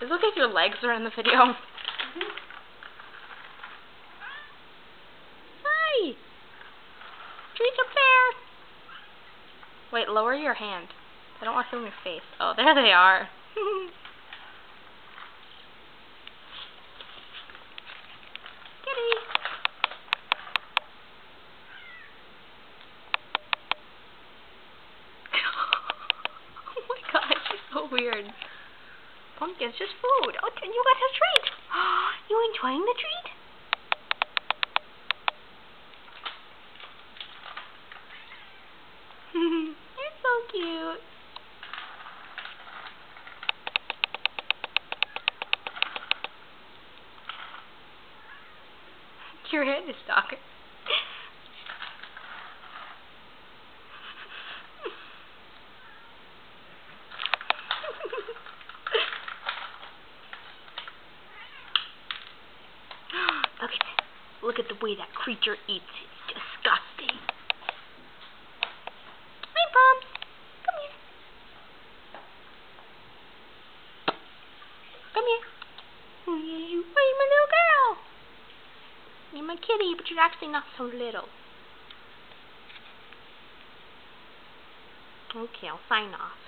Is it okay if your legs are in the video? Hi! Treats up there! Wait, lower your hand. I don't want to film your face. Oh, there they are. Kitty! Oh my gosh, you're so weird. Pumpkin's just food. Oh, you got a treat. You enjoying the treat? You're so cute. Your head is stuck. Look at the way that creature eats. It's disgusting. Hi, Pumps. Come here. Come here. Hey, my little girl. You're my kitty, but you're actually not so little. Okay, I'll sign off.